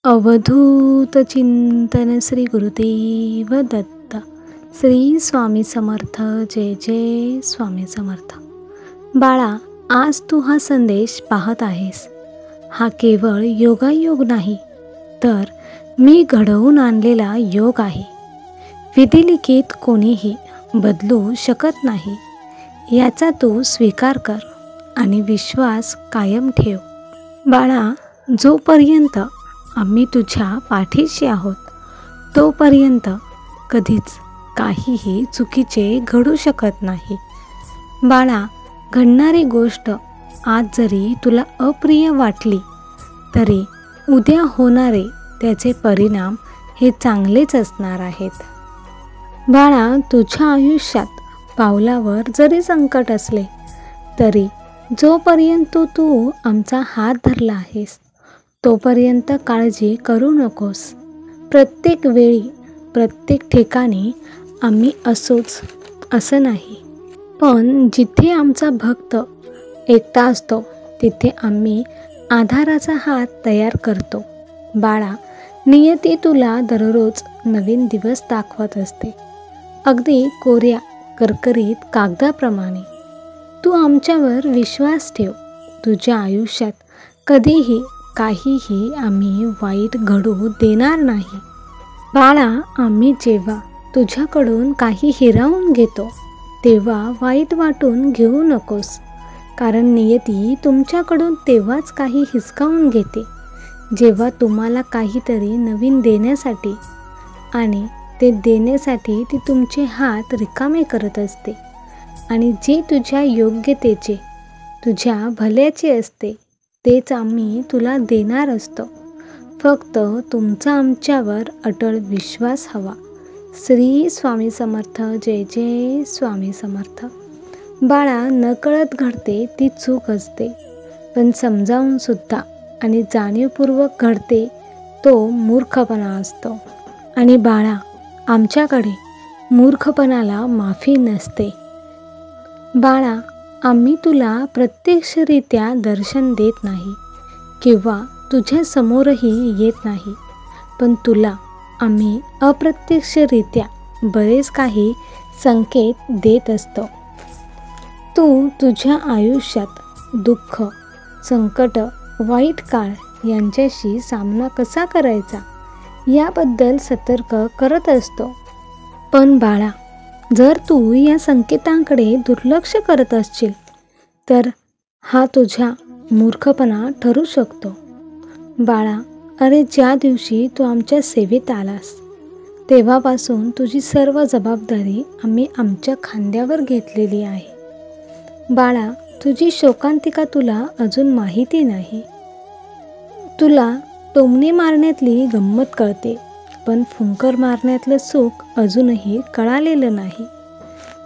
अवधूत चिंतन श्री गुरुदेव दत्त. श्री स्वामी समर्थ. जय जय स्वामी समर्थ. बाळा, आज तू हा संदेश पाहत आहेस. हा केवळ योगायोग नाही, तर मी घडवून आणलेला योग आहे. विधिलिखित कोणीही बदलू शकत नाही, याचा तू स्वीकार कर आणि विश्वास कायम ठेव. बाळा, जोपर्यंत आम्ही तुझ्या पाठीशी आहोत, तोपर्यंत कधीच काहीही चुकीचे घडू शकत नाही. बाळा, घडणारी गोष्ट आज जरी तुला अप्रिय वाटली, तरी उद्या होणारे त्याचे परिणाम हे चांगलेच असणार आहेत. बाळा, तुझ्या आयुष्यात पावलावर जरी संकट असले, तरी जोपर्यंत तू आमचा हात धरला आहेस, तोपर्यंत काळजी करू नकोस. प्रत्येक वेळी प्रत्येक ठिकाणी आम्ही असोच असं नाही, पण जिथे आमचा भक्त एकटा असतो, तिथे आम्ही आधाराचा हात तयार करतो. बाळा, नियती तुला दररोज नवीन दिवस दाखवत असते, अगदी कोऱ्या करकरीत कागदाप्रमाणे. तू आमच्यावर विश्वास ठेव. तुझ्या आयुष्यात कधीही काहीही आम्ही वाईट घडू देणार नाही. बाळा, आम्ही जेव्हा तुझ्याकडून काही हिरावून घेतो, तेव्हा वाईट वाटून घेऊ नकोस, कारण नियती तुमच्याकडून तेव्हाच काही हिसकावून घेते, जेव्हा तुम्हाला काहीतरी नवीन देण्यासाठी आणि ते देण्यासाठी ती तुमचे हात रिकामे करत असते. आणि जे तुझ्या योग्यतेचे, तुझ्या भल्याचे असते, तेच आम्ही तुला देणार असतो. फक्त तुमचा आमच्यावर अटळ विश्वास हवा. श्री स्वामी समर्थ. जय जय स्वामी समर्थ. बाळा, नकळत घडते ती चूक असते, पण समजावूनसुद्धा आणि जाणीवपूर्वक घडते तो मूर्खपणा असतो. आणि बाळा, आमच्याकडे मूर्खपणाला माफी नसते. बाळा, आम्ही तुला प्रत्यक्षरित्या दर्शन देत नाही किंवा तुझ्या समोरही येत नाही, पण तुला आम्ही अप्रत्यक्षरित्या बरेच काही संकेत देत असतो. तू तुझ्या आयुष्यात दुःख, संकट, वाईट काळ यांच्याशी सामना कसा करायचा याबद्दल सतर्क करत असतो. पण बाळा, जर तू या संकेतांकडे दुर्लक्ष करत असशील, तर हा तुझा मूर्खपणा ठरू शकतो. बाळा, अरे, ज्या दिवशी तू आमच्या सेवेत आलास, तेव्हापासून तुझी सर्व जबाबदारी आम्ही आमच्या खांद्यावर घेतलेली आहे. बाळा, तुझी शोकांतिका तुला अजून माहिती नाही. तुला टोमणे मारण्यातली गंमत कळते, पण फुंकर मारण्यातलं सुख अजूनही कळालेलं नाही.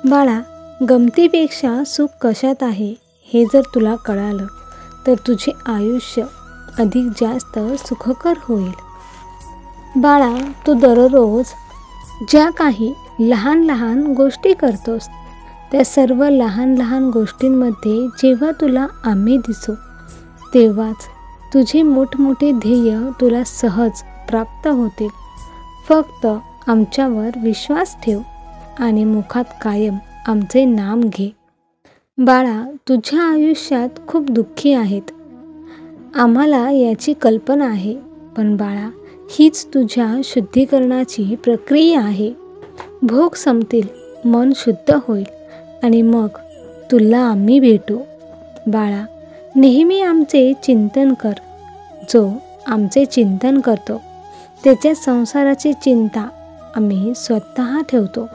बाळा, गमतीपेक्षा सुख कशात आहे हे जर तुला कळालं, तर तुझे आयुष्य अधिक जास्त सुखकर होईल. बाळा, तू दररोज ज्या काही लहान लहान गोष्टी करतोस, त्या सर्व लहान लहान गोष्टींमध्ये जेव्हा तुला आम्ही दिसू, तेव्हाच तुझे मोठमोठे ध्येय तुला सहज प्राप्त होतील. फक्त आमच्यावर विश्वास ठेव आणि मुखात कायम आमचे नाम घे. बाळा, तुझ्या आयुष्यात खूप दुःखी आहेत, आम्हाला याची कल्पना आहे, पण बाळा, हीच तुझ्या शुद्धीकरणाची प्रक्रिया आहे. भोग संपतील, मन शुद्ध होईल आणि मग तुला आम्ही भेटू. बाळा, नेहमी आमचे चिंतन कर. जो आमचे चिंतन करतो, त्याच्या संसाराची चिंता आम्ही स्वतः ठेवतो.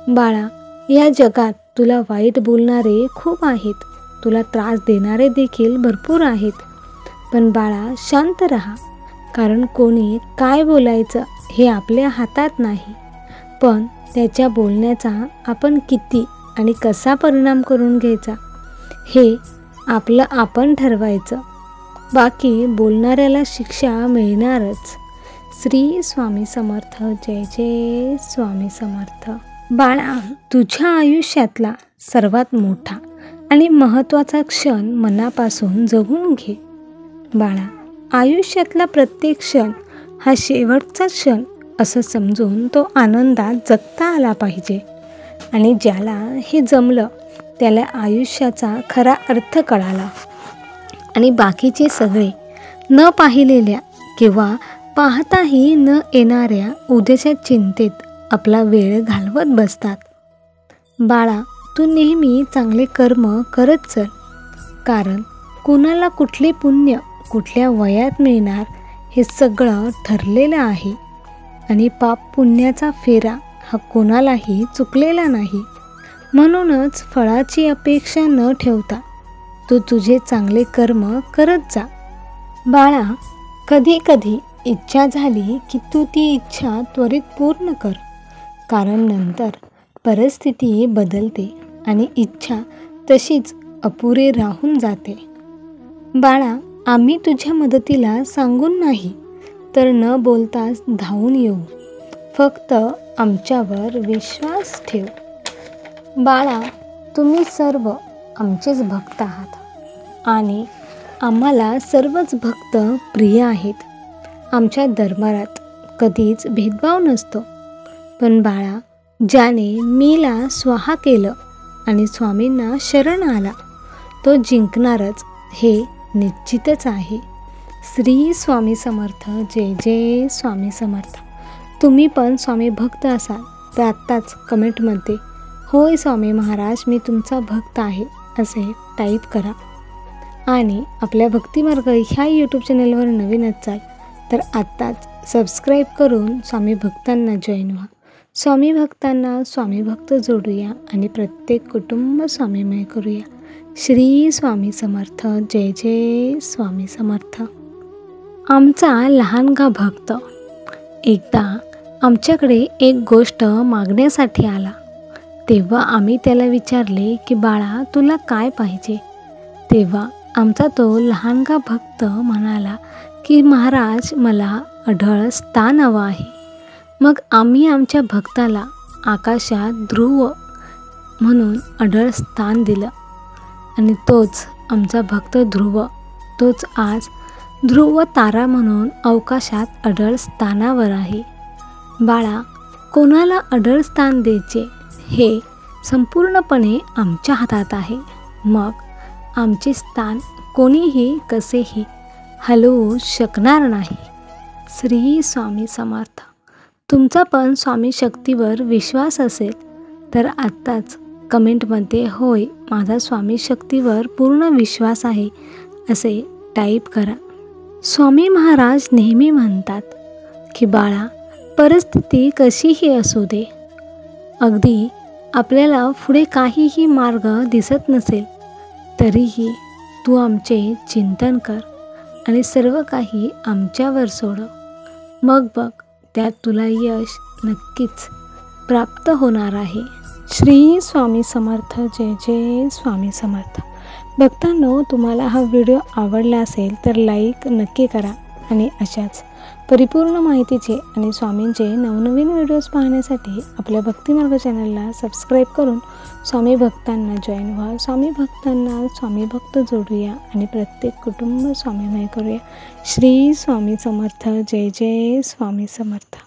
बाळा, या जगात तुला वाईट बोलणारे खूप आहेत, तुला त्रास देणारे देखील भरपूर आहेत. पण बाळा, शांत रहा, कारण कोणी काय बोलायचं हे आपल्या हातात नाही, पण त्याच्या बोलण्याचा आपण किती आणि कसा परिणाम करून घ्यायचा हे आपलं आपण ठरवायचं. बाकी बोलणाऱ्याला शिक्षा मिळणारच. श्री स्वामी समर्थ. जय जय स्वामी समर्थ. बाळा, तुझ्या आयुष्यातला सर्वात मोठा आणि महत्त्वाचा क्षण मनापासून जगून घे. बाळा, आयुष्यातला प्रत्येक क्षण हा शेवटचा क्षण असं समजून तो आनंदात जगता आला पाहिजे. आणि ज्याला हे जमलं त्याला आयुष्याचा खरा अर्थ कळाला. आणि बाकीचे सगळे न पाहिलेल्या किंवा पाहताही न येणाऱ्या उद्याच्या चिंतेत आपला वेळ घालवत बसतात. बाळा, तू नेहमी चांगले कर्म करत चल. कारण कुणाला कुठले पुण्य कुठल्या वयात मिळणार हे सगळं ठरलेलं आहे. आणि पाप पुण्याचा फेरा हा कोणालाही चुकलेला नाही. म्हणूनच फळाची अपेक्षा न ठेवता तू तुझे चांगले कर्म करत जा. बाळा, कधी कधी इच्छा झाली की तू ती इच्छा त्वरित पूर्ण कर. कारण नंतर परिस्थिती बदलते आणि इच्छा तशीच अपुरी राहून जाते. बाळा, आम्ही तुझ्या मदतीला सांगून नाही तर न बोलताच धावून येऊ. फक्त आमच्यावर विश्वास ठेव. बाळा, तुम्ही सर्व आमचेच भक्त आहात आणि आम्हाला सर्वच भक्त प्रिय आहेत. आमच्या दरबारात कधीच भेदभाव नसतो. पण बाळा, ज्याने मीला स्वाहा केलं आणि स्वामींना शरण आला तो जिंकणारच हे निश्चितच आहे. श्री स्वामी समर्थ. जय जय स्वामी समर्थ. तुम्ही पण स्वामी भक्त असाल तर आत्ताच कमेंटमध्ये होय स्वामी महाराज मी तुमचा भक्त आहे असे टाईप करा. आणि आपल्या भक्तिमार्ग ह्या यूट्यूब चॅनलवर नवीन असाल तर आत्ताच सबस्क्राईब करून स्वामी भक्तांना जॉईन व्हा. स्वामी भक्तांना स्वामी भक्त जोडूया आणि प्रत्येक कुटुंब स्वामीमय करूया. श्री स्वामी समर्थ. जय जय स्वामी समर्थ. आमचा लहानगा भक्त एकदा आमच्याकडे एक गोष्ट मागण्यासाठी आला. तेव्हा आम्ही त्याला विचारले की बाळा, तुला काय पाहिजे? तेव्हा आमचा तो लहानगा भक्त म्हणाला की महाराज, मला अढळ स्थान हवं आहे. मग आम्ही आमच्या भक्ताला आकाशात ध्रुव म्हणून अढळ स्थान दिलं. आणि तोच आमचा भक्त ध्रुव, तोच आज ध्रुव तारा म्हणून अवकाशात अढळ स्थानावर आहे. बाळा, कोणाला अढळ स्थान द्यायचे हे संपूर्णपणे आमच्या हातात आहे. मग आमचे स्थान कोणीही कसेही हलवू शकणार नाही. श्री स्वामी समर्थ. तुमचा पण स्वामी शक्तीवर विश्वास असेल तर आत्ताच कमेंटमध्ये होय माझा स्वामी शक्तीवर पूर्ण विश्वास आहे असे टाईप करा. स्वामी महाराज नेहमी म्हणतात की बाळा, परिस्थिती कशीही असू दे, अगदी आपल्याला पुढे काहीही मार्ग दिसत नसेल तरीही तू आमचे चिंतन कर आणि सर्व काही आमच्यावर सोड. मग बघ त्यात तुला यश नक्कीच प्राप्त होणार आहे. श्री स्वामी समर्थ. जय जय स्वामी समर्थ. भक्तांनो, तुम्हाला हा व्हिडिओ आवडला असेल तर लाईक नक्की करा आणि अशाच परिपूर्ण माहितीचे आणि स्वामींचे नवनवीन व्हिडिओज पाहण्यासाठी आपल्या भक्तिमार्ग चॅनलला सबस्क्राईब करून स्वामी भक्तांना जॉईन व्हा. स्वामी भक्तांना स्वामी भक्त जोडूया आणि प्रत्येक कुटुंब स्वामीमय करूया. श्री स्वामी समर्थ. जय जय स्वामी समर्थ.